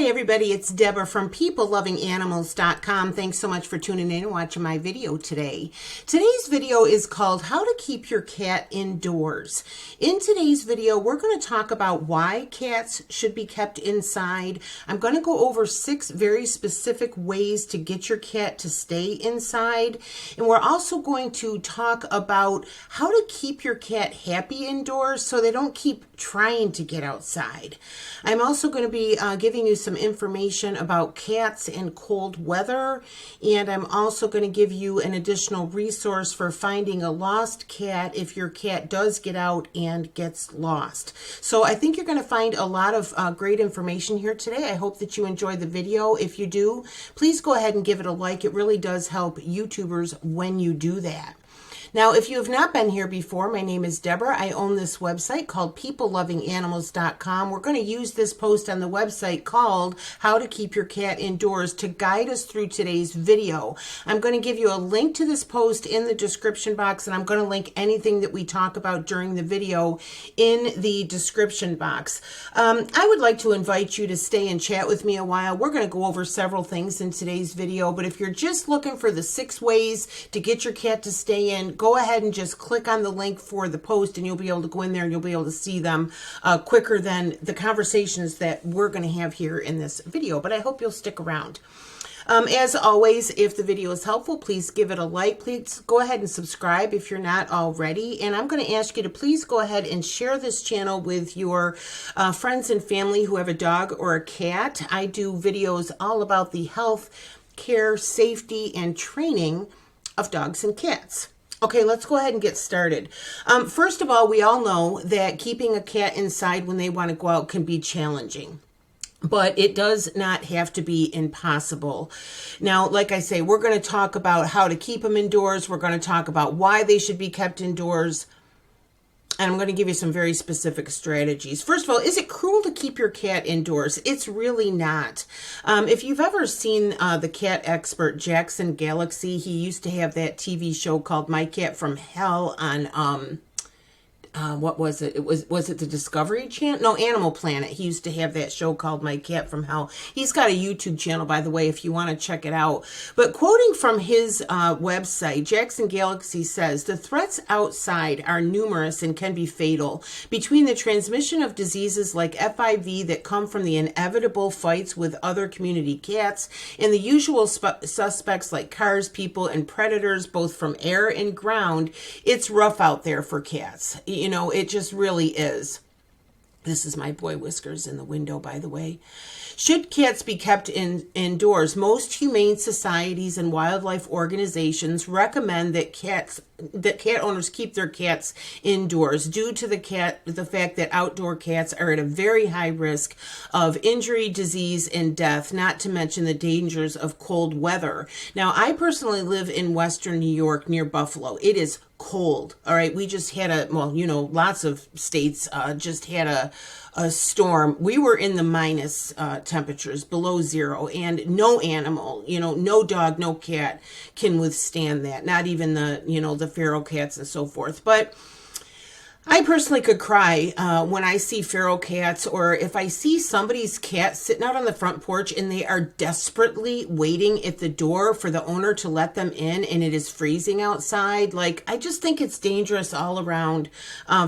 Hi everybody, it's Deborah from PeopleLovingAnimals.com. Thanks so much for tuning in and watching my video today. Today's video is called How to Keep Your Cat Indoors. In today's video, we're going to talk about why cats should be kept inside. I'm going to go over 6 very specific ways to get your cat to stay inside. And we're also going to talk about how to keep your cat happy indoors so they don't keep trying to get outside. I'm also going to be giving you some information about cats in cold weather, and I'm also going to give you an additional resource for finding a lost cat if your cat does get out and gets lost. So I think you're going to find a lot of great information here today. I hope that you enjoy the video. If you do, please go ahead and give it a like. It really does help YouTubers when you do that. Now, if you have not been here before, my name is Deborah. I own this website called PeopleLovingAnimals.com. We're going to use this post on the website called How to Keep Your Cat Indoors to guide us through today's video. I'm going to give you a link to this post in the description box, and I'm going to link anything that we talk about during the video in the description box. I would like to invite you to stay and chat with me a while. We're going to go over several things in today's video, but if you're just looking for the 6 ways to get your cat to stay in, go ahead and just click on the link for the post and you'll be able to go in there and you'll be able to see them quicker than the conversations that we're going to have here in this video. But I hope you'll stick around. As always, if the video is helpful, please give it a like. Please go ahead and subscribe if you're not already. And I'm going to ask you to please go ahead and share this channel with your friends and family who have a dog or a cat. I do videos all about the health, care, safety, and training of dogs and cats. Okay, let's go ahead and get started. First of all, we all know that keeping a cat inside when they want to go out can be challenging, but it does not have to be impossible. Now, like I say, we're going to talk about how to keep them indoors. We're going to talk about why they should be kept indoors. And I'm going to give you some very specific strategies. First of all, is it cruel to keep your cat indoors? It's really not. If you've ever seen the cat expert Jackson Galaxy, he used to have that TV show called My Cat from Hell on what was it? Was it the Discovery Channel? No, Animal Planet. He used to have that show called My Cat from Hell. He's got a YouTube channel, by the way, if you want to check it out. But quoting from his website, Jackson Galaxy says, the threats outside are numerous and can be fatal. Between the transmission of diseases like FIV that come from the inevitable fights with other community cats and the usual suspects like cars, people, and predators, both from air and ground, it's rough out there for cats. You know, it just really is. This is my boy Whiskers in the window, by the way. Should cats be kept indoors? Most humane societies and wildlife organizations recommend that cat owners keep their cats indoors due to the fact that outdoor cats are at a very high risk of injury, disease, and death, not to mention the dangers of cold weather. Now, I personally live in Western New York near Buffalo. It is cold. All right. We just had lots of states just had a storm. We were in the minus temperatures, below 0, and no animal, no dog, no cat can withstand that. Not even the feral cats and so forth. But I personally could cry when I see feral cats, or if I see somebody's cat sitting out on the front porch and they are desperately waiting at the door for the owner to let them in and it is freezing outside. Like, I just think it's dangerous all around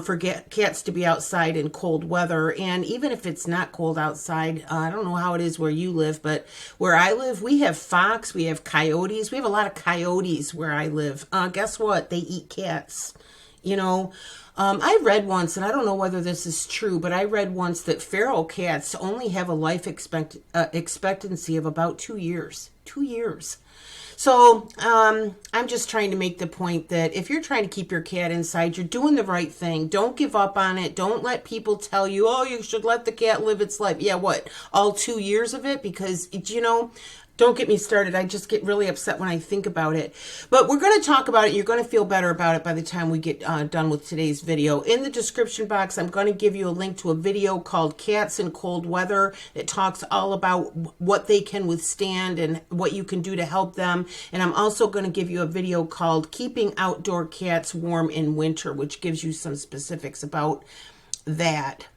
for cats to be outside in cold weather. And even if it's not cold outside, I don't know how it is where you live, but where I live, we have fox, we have coyotes. We have a lot of coyotes where I live. Guess what? They eat cats. I read once, and I don't know whether this is true, but I read once that feral cats only have a life expectancy of about 2 years. 2 years. So I'm just trying to make the point that if you're trying to keep your cat inside, you're doing the right thing. Don't give up on it. Don't let people tell you, oh, you should let the cat live its life. Yeah, what? All 2 years of it? Because, don't get me started. I just get really upset when I think about it. But we're going to talk about it. You're going to feel better about it by the time we get done with today's video. In the description box, I'm going to give you a link to a video called Cats in Cold Weather. It talks all about what they can withstand and what you can do to help them. And I'm also going to give you a video called Keeping Outdoor Cats Warm in Winter, which gives you some specifics about that.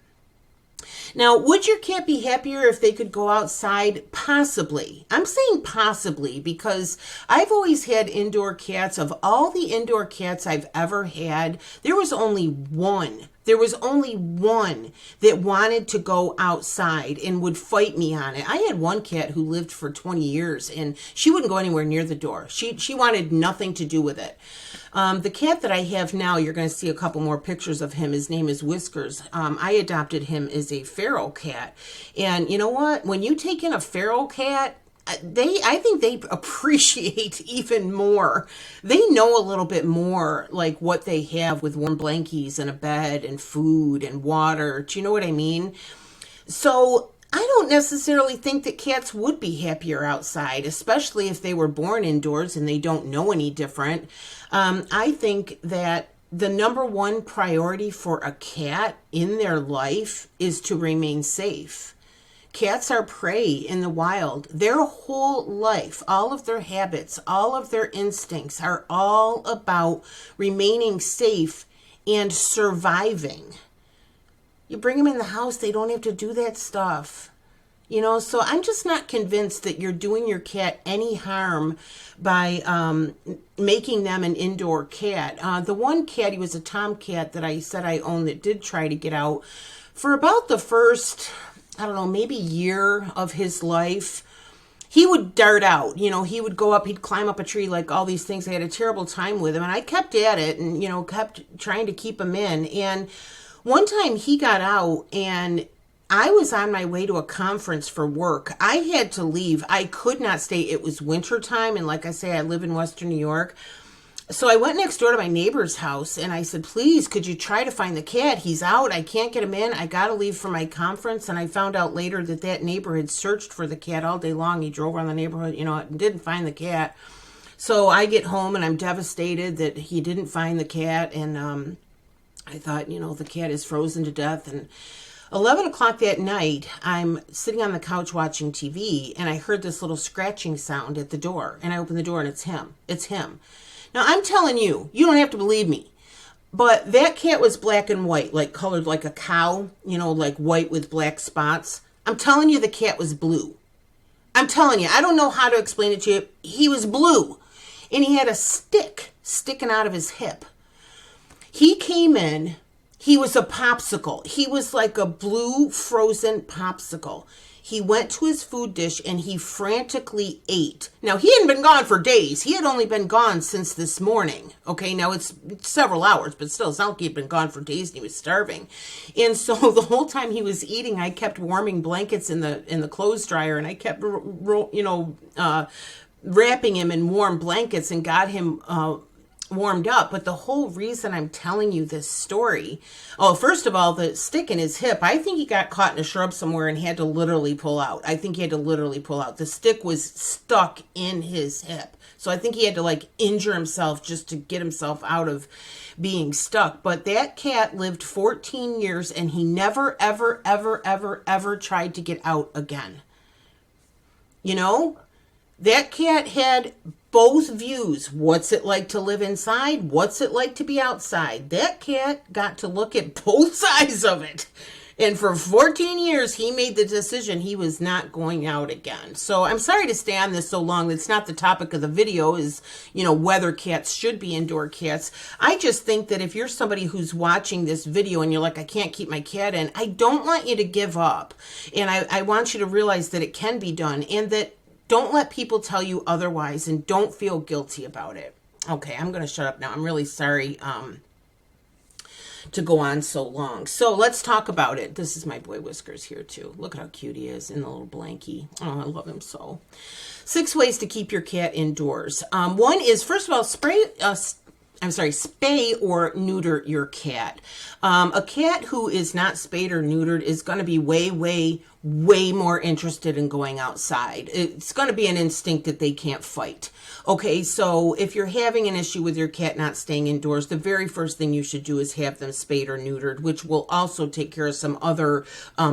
Now, would your cat be happier if they could go outside? Possibly. I'm saying possibly because I've always had indoor cats. Of all the indoor cats I've ever had, there was only one. There was only one that wanted to go outside and would fight me on it. I had one cat who lived for 20 years and she wouldn't go anywhere near the door. She wanted nothing to do with it. The cat that I have now, you're going to see a couple more pictures of him. His name is Whiskers. I adopted him as a feral cat. And you know what? When you take in a feral cat, I think they appreciate even more. They know a little bit more like what they have with warm blankies and a bed and food and water. Do you know what I mean? So I don't necessarily think that cats would be happier outside, especially if they were born indoors and they don't know any different. I think that the number one priority for a cat in their life is to remain safe. Cats are prey in the wild. Their whole life, all of their habits, all of their instincts are all about remaining safe and surviving. You bring them in the house, they don't have to do that stuff. You know, so I'm just not convinced that you're doing your cat any harm by making them an indoor cat. The one cat, he was a tomcat that I said I owned that did try to get out for about the first, I don't know, maybe year of his life. He would dart out, you know, he would go up, he'd climb up a tree, like all these things. I had a terrible time with him and I kept at it and, you know, kept trying to keep him in. And one time he got out and I was on my way to a conference for work. I had to leave. I could not stay. It was winter time. And like I say, I live in Western New York. So I went next door to my neighbor's house and I said, please, could you try to find the cat? He's out. I can't get him in. I got to leave for my conference. And I found out later that that neighbor had searched for the cat all day long. He drove around the neighborhood, you know, and didn't find the cat. So I get home and I'm devastated that he didn't find the cat. And I thought, you know, the cat is frozen to death. And 11 o'clock that night, I'm sitting on the couch watching TV and I heard this little scratching sound at the door. And I opened the door and it's him. It's him. Now, I'm telling you, you don't have to believe me, but that cat was black and white, like colored like a cow, you know, like white with black spots. I'm telling you, the cat was blue. I'm telling you, I don't know how to explain it to you. He was blue and he had a stick sticking out of his hip. He came in. He was a popsicle. He was like a blue frozen popsicle. He went to his food dish and he frantically ate. Now, he hadn't been gone for days. He had only been gone since this morning. Okay, now it's several hours, but still, it's not like he'd been gone for days and he was starving. And so the whole time he was eating, I kept warming blankets in the clothes dryer and I kept, wrapping him in warm blankets and got him warmed up. But the whole reason I'm telling you this story, first of all, the stick in his hip, I think he got caught in a shrub somewhere and had to literally pull out. I think he had to literally pull out. The stick was stuck in his hip. So I think he had to like injure himself just to get himself out of being stuck. But that cat lived 14 years and he never, ever, ever, ever, ever tried to get out again. You know, that cat had both views. What's it like to live inside? What's it like to be outside? That cat got to look at both sides of it. And for 14 years, he made the decision he was not going out again. So I'm sorry to stay on this so long. That's not the topic of the video is, you know, whether cats should be indoor cats. I just think that if you're somebody who's watching this video and you're like, I can't keep my cat in, I don't want you to give up. And I want you to realize that it can be done and that don't let people tell you otherwise and don't feel guilty about it. Okay, I'm going to shut up now. I'm really sorry to go on so long. So let's talk about it. This is my boy Whiskers here too. Look at how cute he is in the little blankie. Oh, I love him so. 6 ways to keep your cat indoors. One is, first of all, spay or neuter your cat. A cat who is not spayed or neutered is going to be way more interested in going outside. It's going to be an instinct that they can't fight. Okay, so if you're having an issue with your cat not staying indoors, the very first thing you should do is have them spayed or neutered, which will also take care of some other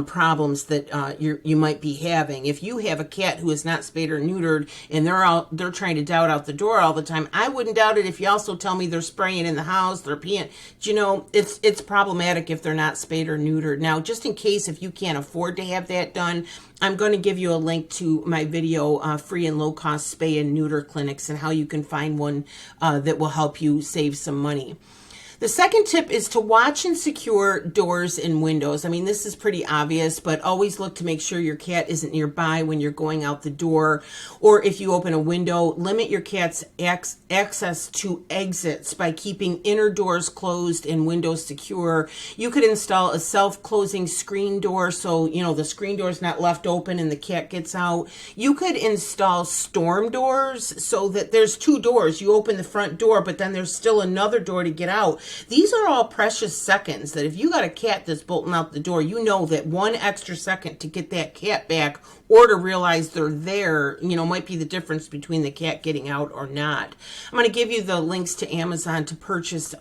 problems that you might be having. If you have a cat who is not spayed or neutered and they're trying to doubt out the door all the time, I wouldn't doubt it if you also tell me they're spraying in the house, they're peeing. You know, it's problematic if they're not spayed or neutered. Now, just in case if you can't afford to have that done, I'm going to give you a link to my video, free and low-cost spay and neuter clinics, and how you can find one that will help you save some money. The second tip is to watch and secure doors and windows. I mean, this is pretty obvious, but always look to make sure your cat isn't nearby when you're going out the door. Or if you open a window, limit your cat's access to exits by keeping inner doors closed and windows secure. You could install a self-closing screen door so, you know, the screen door is not left open and the cat gets out. You could install storm doors so that there's two doors. You open the front door, but then there's still another door to get out. These are all precious seconds that if you got a cat that's bolting out the door, you know that one extra second to get that cat back or to realize they're there, you know, might be the difference between the cat getting out or not. I'm going to give you the links to Amazon to purchase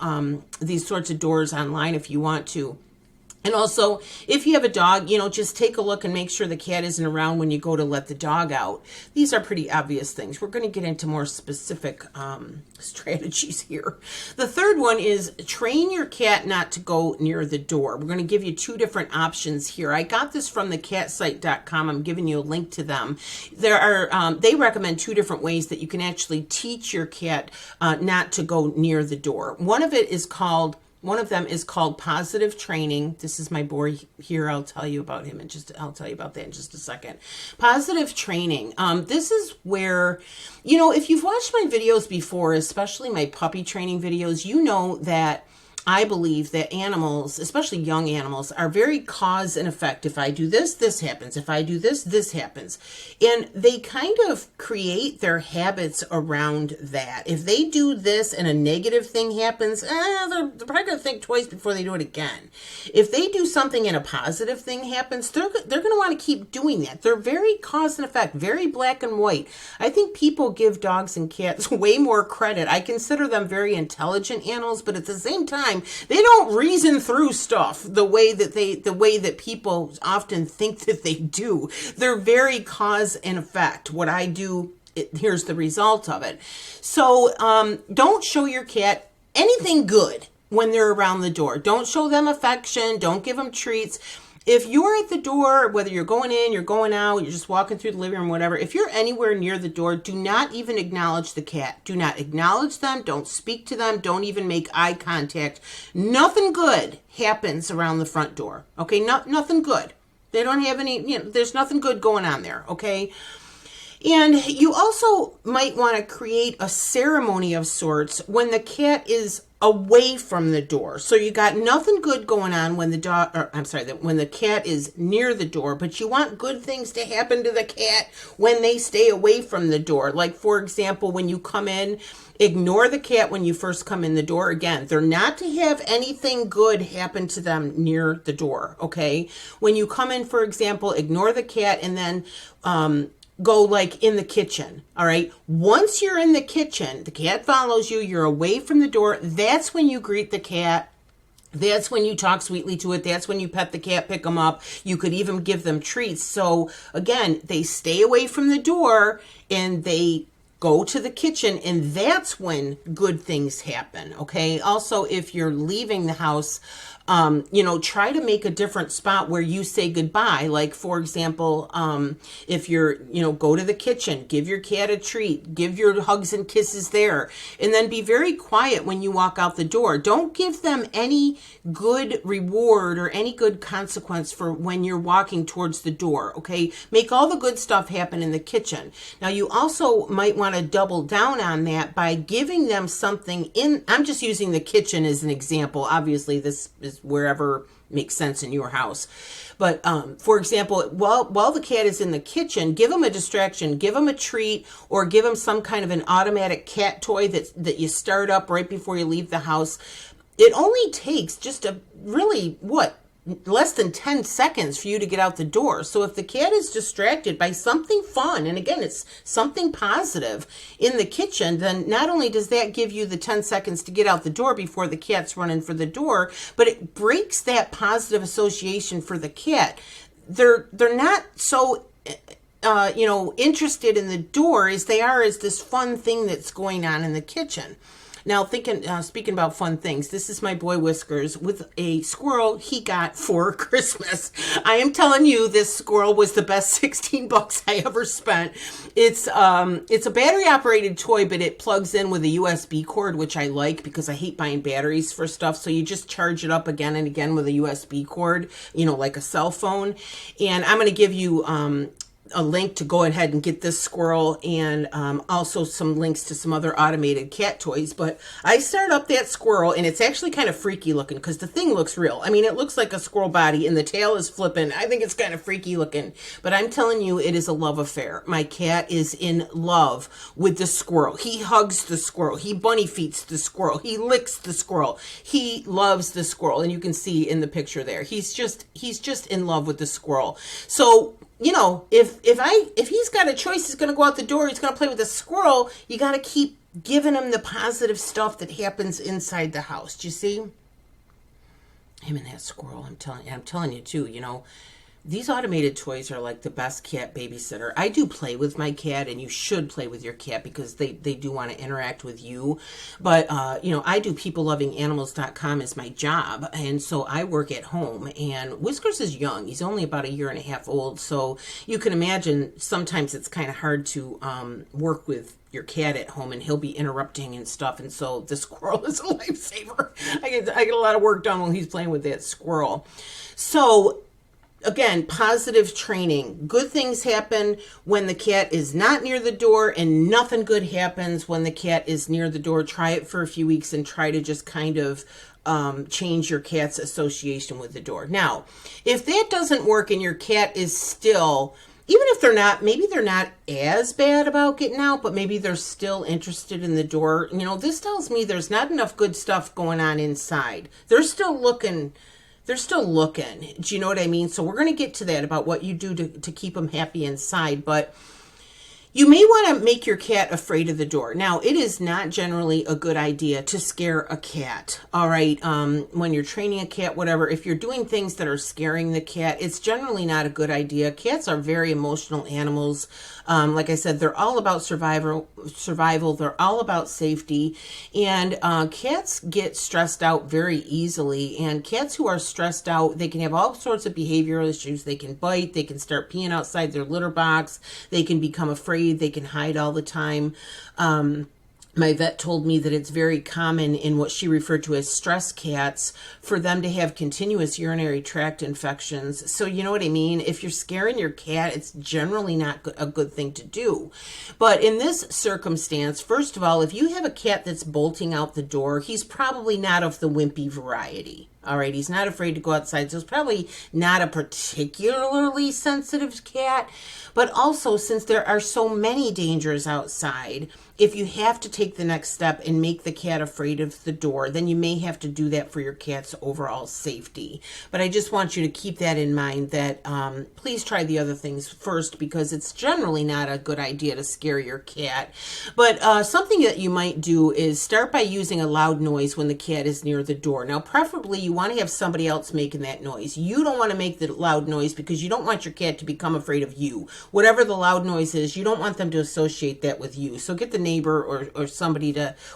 these sorts of doors online if you want to. And also, if you have a dog, you know, just take a look and make sure the cat isn't around when you go to let the dog out. These are pretty obvious things. We're going to get into more specific strategies here. The third one is train your cat not to go near the door. We're going to give you two different options here. I got this from the catsite.com. I'm giving you a link to them. There are they recommend two different ways that you can actually teach your cat not to go near the door. One of them is called positive training. This is my boy here. I'll tell you about him I'll tell you about that in just a second. Positive training. This is where, you know, if you've watched my videos before, especially my puppy training videos, you know that I believe that animals, especially young animals, are very cause and effect. If I do this, this happens. If I do this, this happens. And they kind of create their habits around that. If they do this and a negative thing happens, they're probably going to think twice before they do it again. If they do something and a positive thing happens, they're going to want to keep doing that. They're very cause and effect, very black and white. I think people give dogs and cats way more credit. I consider them very intelligent animals, but at the same time, they don't reason through stuff the way that people often think that they do. They're very cause and effect. What I do, here's the result of it. So don't show your cat anything good when they're around the door. Don't show them affection. Don't give them treats. If you're at the door, whether you're going in, you're going out, you're just walking through the living room, whatever, if you're anywhere near the door, do not even acknowledge the cat. Do not acknowledge them. Don't speak to them. Don't even make eye contact. Nothing good happens around the front door. Okay? Nothing good. They don't have any, you know, there's nothing good going on there. Okay? And you also might want to create a ceremony of sorts when the cat is away from the door. So you got nothing good going on when when the cat is near the door, but you want good things to happen to the cat when they stay away from the door. Like, for example, when you come in, ignore the cat when you first come in the door. Again, they're not to have anything good happen to them near the door, okay? When you come in, for example, ignore the cat and then go like in the kitchen. All right. Once you're in the kitchen, the cat follows you, you're away from the door. That's when you greet the cat. That's when you talk sweetly to it. That's when you pet the cat, pick them up. You could even give them treats. So again, they stay away from the door and they go to the kitchen, and that's when good things happen. Okay. Also, if you're leaving the house, you know, try to make a different spot where you say goodbye. Like, for example, if you're, you know, go to the kitchen, give your cat a treat, give your hugs and kisses there, and then be very quiet when you walk out the door. Don't give them any good reward or any good consequence for when you're walking towards the door. Okay. Make all the good stuff happen in the kitchen. Now, you also might want to double down on that by giving them something in. I'm just using the kitchen as an example. Obviously, this is wherever makes sense in your house. But for example, while the cat is in the kitchen, give them a distraction, give them a treat, or give them some kind of an automatic cat toy that you start up right before you leave the house. It only takes just less than 10 seconds for you to get out the door. So if the cat is distracted by something fun, and again, it's something positive in the kitchen, then not only does that give you the 10 seconds to get out the door before the cat's running for the door, but it breaks that positive association for the cat. They're not so interested in the door as they are as this fun thing that's going on in the kitchen. Now, speaking about fun things, this is my boy Whiskers with a squirrel he got for Christmas. I am telling you, this squirrel was the best 16 bucks I ever spent. It's a battery operated toy, but it plugs in with a USB cord, which I like because I hate buying batteries for stuff. So you just charge it up again and again with a USB cord, you know, like a cell phone. And I'm going to give you a link to go ahead and get this squirrel, and also some links to some other automated cat toys. But I started up that squirrel, and it's actually kind of freaky looking because the thing looks real. I mean, it looks like a squirrel body and the tail is flipping. I think it's kind of freaky looking, but I'm telling you, it is a love affair. My cat is in love with the squirrel. He hugs the squirrel. He bunny feeds the squirrel. He licks the squirrel. He loves the squirrel, and you can see in the picture there, he's just in love with the squirrel. So, you know, if he's got a choice, he's going to go out the door, he's going to play with a squirrel, you got to keep giving him the positive stuff that happens inside the house. Do you see? Him and that squirrel, I'm telling you too, you know, these automated toys are like the best cat babysitter. I do play with my cat, and you should play with your cat because they do want to interact with you. But, you know, I do peoplelovinganimals.com as my job, and so I work at home. And Whiskers is young. He's only about 1.5 years old, so you can imagine sometimes it's kind of hard to work with your cat at home, and he'll be interrupting and stuff. And so the squirrel is a lifesaver. I get a lot of work done while he's playing with that squirrel. So, again, positive training. Good things happen when the cat is not near the door, and nothing good happens when the cat is near the door. Try it for a few weeks and try to just kind of change your cat's association with the door. Now, if that doesn't work and your cat is still, even if maybe they're not as bad about getting out, but maybe they're still interested in the door, you know, this tells me there's not enough good stuff going on inside. They're still looking. Do you know what I mean? So we're going to get to that about what you do to keep them happy inside. But you may want to make your cat afraid of the door. Now, it is not generally a good idea to scare a cat, all right? When you're training a cat, whatever, if you're doing things that are scaring the cat, it's generally not a good idea. Cats are very emotional animals. Like I said, they're all about survival. They're all about safety. And cats get stressed out very easily. And cats who are stressed out, they can have all sorts of behavioral issues. They can bite. They can start peeing outside their litter box. They can become afraid. They can hide all the time. My vet told me that it's very common in what she referred to as stress cats for them to have continuous urinary tract infections. So you know what I mean? If you're scaring your cat, it's generally not a good thing to do. But in this circumstance, first of all, if you have a cat that's bolting out the door, he's probably not of the wimpy variety. All right, he's not afraid to go outside, so it's probably not a particularly sensitive cat. But also, since there are so many dangers outside, if you have to take the next step and make the cat afraid of the door, then you may have to do that for your cat's overall safety. But I just want you to keep that in mind, that please try the other things first, because it's generally not a good idea to scare your cat. But something that you might do is start by using a loud noise when the cat is near the door. Now, preferably you want to have somebody else making that noise. You don't want to make the loud noise because you don't want your cat to become afraid of you. Whatever the loud noise is, you don't want them to associate that with you. So get the neighbor or somebody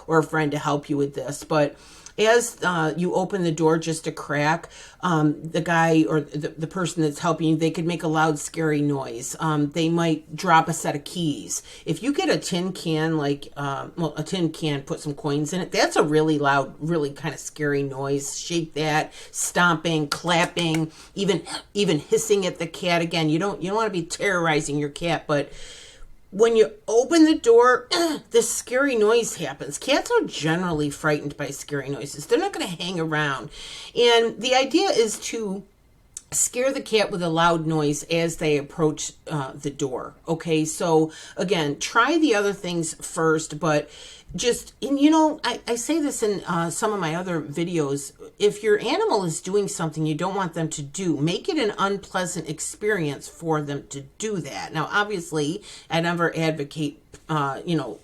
or a friend to help you with this. But as you open the door just a crack, the guy or the person that's helping you, they could make a loud, scary noise. They might drop a set of keys. If you get a tin can, a tin can, put some coins in it, that's a really loud, really kind of scary noise. Shake that, stomping, clapping, even hissing at the cat. Again, you don't want to be terrorizing your cat, but when you open the door, this scary noise happens. Cats are generally frightened by scary noises. They're not going to hang around. And the idea is to scare the cat with a loud noise as they approach the door. Okay, so again, try the other things first, but just, and you know, I say this in some of my other videos, if your animal is doing something you don't want them to do, make it an unpleasant experience for them to do that. Now, obviously, I never advocate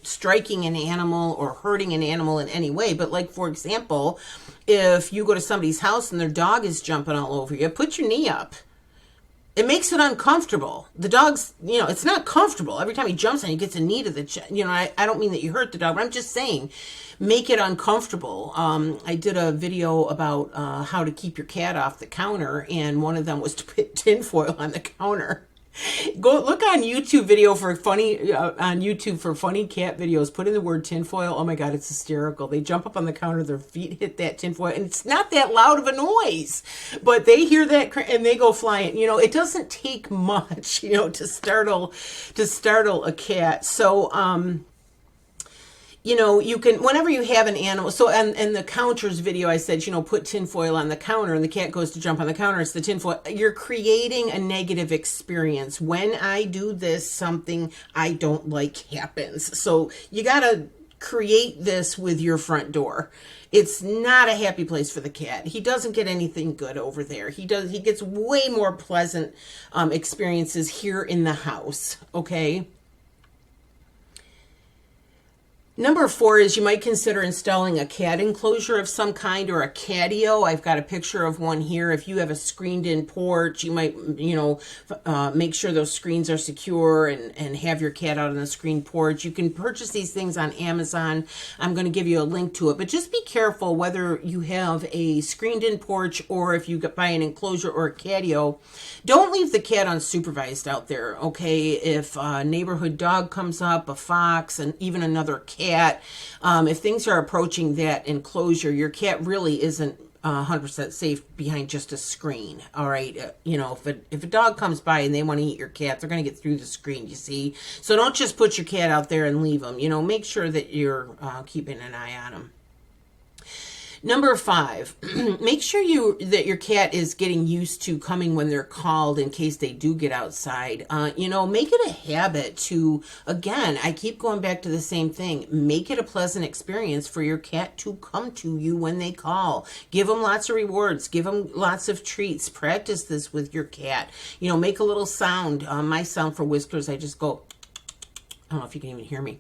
striking an animal or hurting an animal in any way. But like, for example, if you go to somebody's house and their dog is jumping all over you, put your knee up. it makes it uncomfortable. The dog's, it's not comfortable. Every time he jumps on, he gets a knee to the chest. I don't mean that you hurt the dog, but I'm just saying, make it uncomfortable. I did a video about how to keep your cat off the counter, and one of them was to put tinfoil on the counter. Go look on YouTube video for funny on YouTube for funny cat videos. Put in the word tinfoil. Oh my God, it's hysterical. They jump up on the counter, their feet hit that tinfoil, and it's not that loud of a noise, but they hear that and they go flying. It doesn't take much, to startle a cat. So you can, whenever you have an animal, so and the counters video, I said, put tinfoil on the counter and the cat goes to jump on the counter, it's the tinfoil. You're creating a negative experience. When I do this, something I don't like happens. So you got to create this with your front door. It's not a happy place for the cat. He doesn't get anything good over there. He gets way more pleasant experiences here in the house, okay? Number 4 is you might consider installing a cat enclosure of some kind or a catio. I've got a picture of one here. If you have a screened-in porch, you might, make sure those screens are secure and have your cat out on the screened porch. You can purchase these things on Amazon. I'm going to give you a link to it. But just be careful whether you have a screened-in porch or if you buy an enclosure or a catio. Don't leave the cat unsupervised out there, okay? If a neighborhood dog comes up, a fox, and even another cat, if things are approaching that enclosure, your cat really isn't 100% safe behind just a screen. All right. If a dog comes by and they want to eat your cat, they're going to get through the screen, you see? So don't just put your cat out there and leave them. Make sure that you're keeping an eye on them. Number 5, make sure that your cat is getting used to coming when they're called in case they do get outside. Make it a habit to, again, I keep going back to the same thing. Make it a pleasant experience for your cat to come to you when they call. Give them lots of rewards. Give them lots of treats. Practice this with your cat. Make a little sound. My sound for Whiskers, I just go, I don't know if you can even hear me.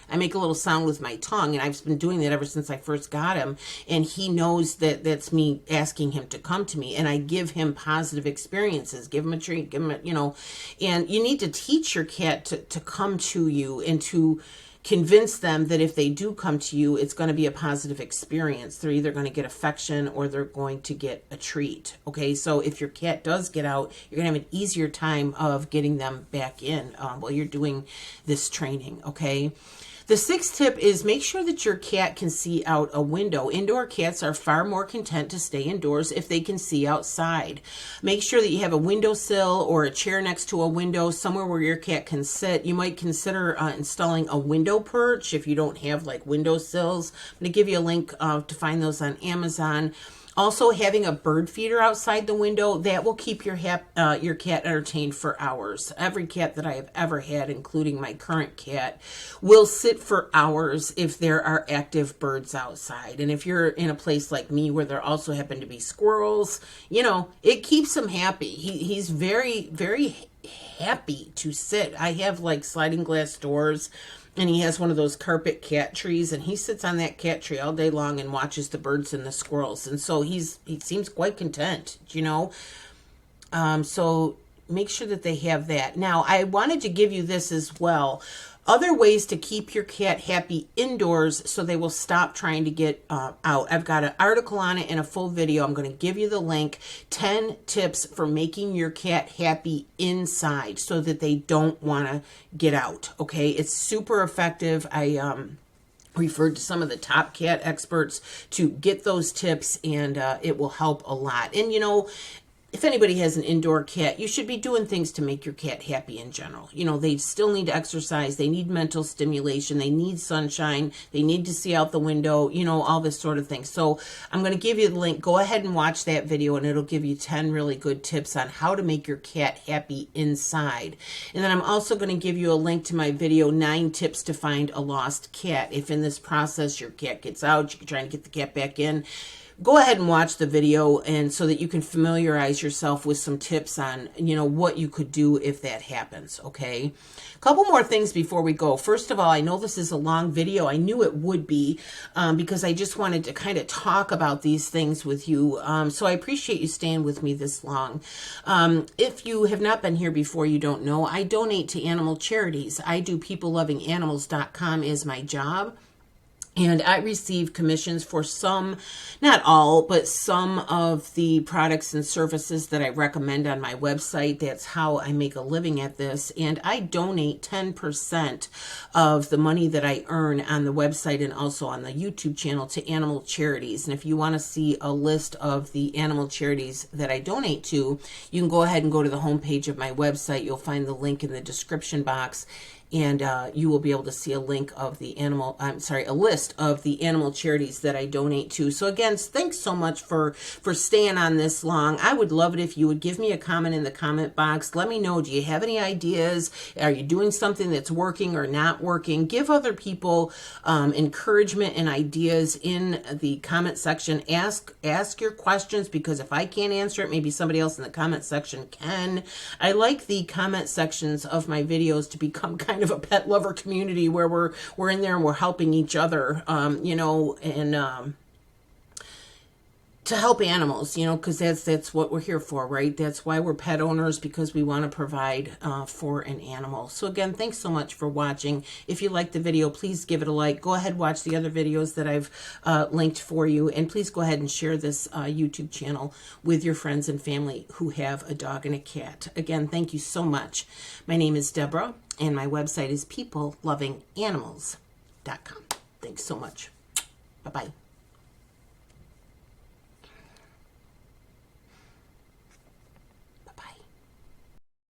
I make a little sound with my tongue, and I've been doing that ever since I first got him, and he knows that that's me asking him to come to me, and I give him positive experiences. Give him a treat, give him and you need to teach your cat to come to you and to convince them that if they do come to you, it's going to be a positive experience. They're either going to get affection or they're going to get a treat. Okay, so if your cat does get out, you're going to have an easier time of getting them back in while you're doing this training. Okay. The 6th tip is make sure that your cat can see out a window. Indoor cats are far more content to stay indoors if they can see outside. Make sure that you have a windowsill or a chair next to a window, somewhere where your cat can sit. You might consider installing a window perch if you don't have like windowsills. I'm going to give you a link to find those on Amazon. Also, having a bird feeder outside the window, that will keep your cat entertained for hours. Every cat that I have ever had, including my current cat, will sit for hours if there are active birds outside. And if you're in a place like me where there also happen to be squirrels, it keeps him happy. He's very, very happy to sit. I have like sliding glass doors, and he has one of those carpet cat trees, and he sits on that cat tree all day long and watches the birds and the squirrels. And so he seems quite content, so make sure that they have that. Now, I wanted to give you this as well. Other ways to keep your cat happy indoors so they will stop trying to get out. I've got an article on it and a full video. I'm going to give you the link. 10 tips for making your cat happy inside so that they don't want to get out. Okay, it's super effective. I referred to some of the top cat experts to get those tips, and it will help a lot. And if anybody has an indoor cat, you should be doing things to make your cat happy in general. They still need to exercise. They need mental stimulation. They need sunshine. They need to see out the window, all this sort of thing. So I'm going to give you the link. Go ahead and watch that video, and it'll give you 10 really good tips on how to make your cat happy inside. And then I'm also going to give you a link to my video, 9 tips to find a lost cat. If in this process your cat gets out, you're trying to get the cat back in, go ahead and watch the video, and so that you can familiarize yourself with some tips on, you know, what you could do if that happens. Okay. A couple more things before we go. First of all, I know this is a long video. I knew it would be, because I just wanted to kind of talk about these things with you. So I appreciate you staying with me this long. If you have not been here before, you don't know, I donate to animal charities. I do peoplelovinganimals.com is my job. And I receive commissions for some, not all, but some of the products and services that I recommend on my website. That's how I make a living at this. And I donate 10% of the money that I earn on the website and also on the YouTube channel to animal charities. And if you want to see a list of the animal charities that I donate to, you can go ahead and go to the homepage of my website. You'll find the link in the description box. And you will be able to see a link of the a list of the animal charities that I donate to. So again, thanks so much for staying on this long. I would love it if you would give me a comment in the comment box. Let me know, do you have any ideas? Are you doing something that's working or not working? Give other people encouragement and ideas in the comment section. Ask your questions, because if I can't answer it, maybe somebody else in the comment section can. I like the comment sections of my videos to become kind of a pet lover community where we're in there and we're helping each other, you know, and to help animals, you know, because that's what we're here for, right? That's why we're pet owners, because we want to provide for an animal. So again, thanks so much for watching. If you liked the video, please give it a like. Go ahead, watch the other videos that I've linked for you, and please go ahead and share this YouTube channel with your friends and family who have a dog and a cat. Again, thank you so much. My name is Deborah, and my website is peoplelovinganimals.com. Thanks so much. Bye-bye.